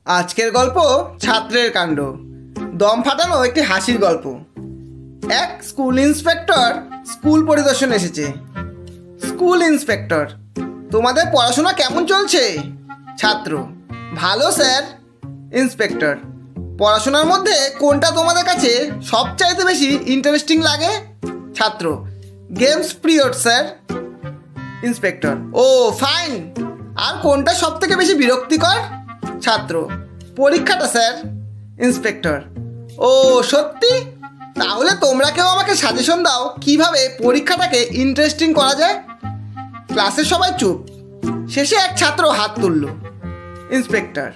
আজকের গল্প ছাত্রের কাণ্ড। দম ফাটানো একটি হাসির গল্প। এক স্কুল ইন্সপেক্টর স্কুল পরিদর্শনে এসেছে। স্কুল ইন্সপেক্টর: তোমাদের পড়াশোনা কেমন চলছে? ছাত্র: ভালো স্যার। ইন্সপেক্টর: পড়াশোনার মধ্যে কোনটা তোমাদের কাছে সবচাইতে বেশি ইন্টারেস্টিং লাগে? ছাত্র: গেমস পিরিয়ড স্যার। ইন্সপেক্টর: ও ফাইন। আর কোনটা সব থেকে বেশি বিরক্তিকর? ছাত্র: পরীক্ষাটা স্যার। ইন্সপেক্টর: ও সত্যি? তাহলে তোমরা কেউ আমাকে সাজেশন দাও কিভাবে পরীক্ষাটাকে ইন্টারেস্টিং করা যায়। ক্লাসের সবাই চুপ। শেষে এক ছাত্র হাত তুলল। ইন্সপেক্টর: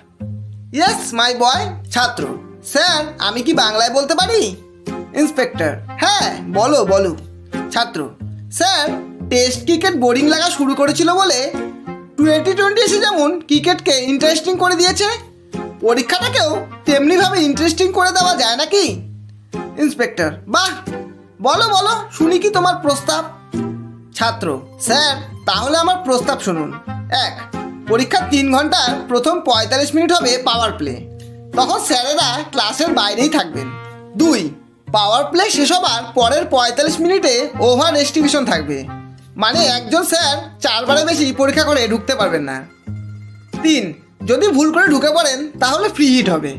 ইয়েস মাই বয়। ছাত্র: স্যার আমি কি বাংলায় বলতে পারি? ইন্সপেক্টর: হ্যাঁ বলো বলো। ছাত্র: স্যার টেস্ট ক্রিকেট বোরিং লাগা শুরু করেছিল বলে 2020 এসে যেমন ক্রিকেটকে ইন্টারেস্টিং করে দিয়েছে, পরীক্ষাটাকেও তেমনিভাবে ইন্টারেস্টিং করে দেওয়া যায় নাকি? ইন্সপেক্টর: বাহ, বলো বলো শুনি কি তোমার প্রস্তাব। ছাত্র: স্যার তাহলে আমার প্রস্তাব শুনুন। 1. পরীক্ষার 3 ঘন্টার প্রথম 45 মিনিট হবে পাওয়ার প্লে, তখন স্যারেরা ক্লাসের বাইরেই থাকবেন। 2. পাওয়ার প্লে শেষ হবার পরের 45 মিনিটে ওভার রেস্ট্রিকশন থাকবে, মানে একজন স্যার 4 বারে বেশি পরীক্ষা করে ঢুকতে পারবেন না। 3. যদি ভুল করে ঢুকে পড়েন তাহলে ফ্রি হিট হবে,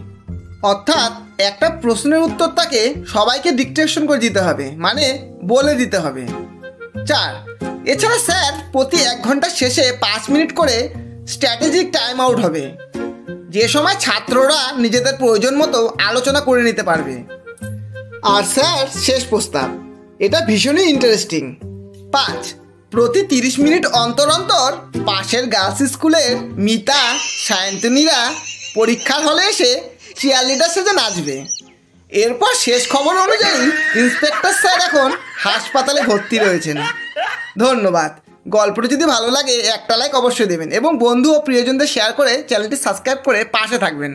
অর্থাৎ একটা প্রশ্নের উত্তর তাকে সবাইকে ডিকটেশন করে দিতে হবে, মানে বলে দিতে হবে। 4. এছাড়া স্যার প্রতি 1 ঘন্টার শেষে 5 মিনিট করে স্ট্র্যাটেজিক টাইম আউট হবে, যে সময় ছাত্ররা নিজেদের প্রয়োজন মতো আলোচনা করে নিতে পারবে। আর স্যার শেষ প্রস্তাব, এটা ভীষণই ইন্টারেস্টিং। 5. প্রতি 30 মিনিট অন্তর অন্তর পাশের গার্লস স্কুলের মিতা সায়ন্তনীরা পরীক্ষার হলে এসে চিয়ারলিডার সেজে নাচবে। এরপর শেষ খবর অনুযায়ী ইন্সপেক্টর স্যার এখন হাসপাতালে ভর্তি রয়েছেন। ধন্যবাদ। গল্পটি যদি ভালো লাগে একটা লাইক অবশ্যই দেবেন এবং বন্ধু ও প্রিয়জনদের শেয়ার করে চ্যানেলটি সাবস্ক্রাইব করে পাশে থাকবেন।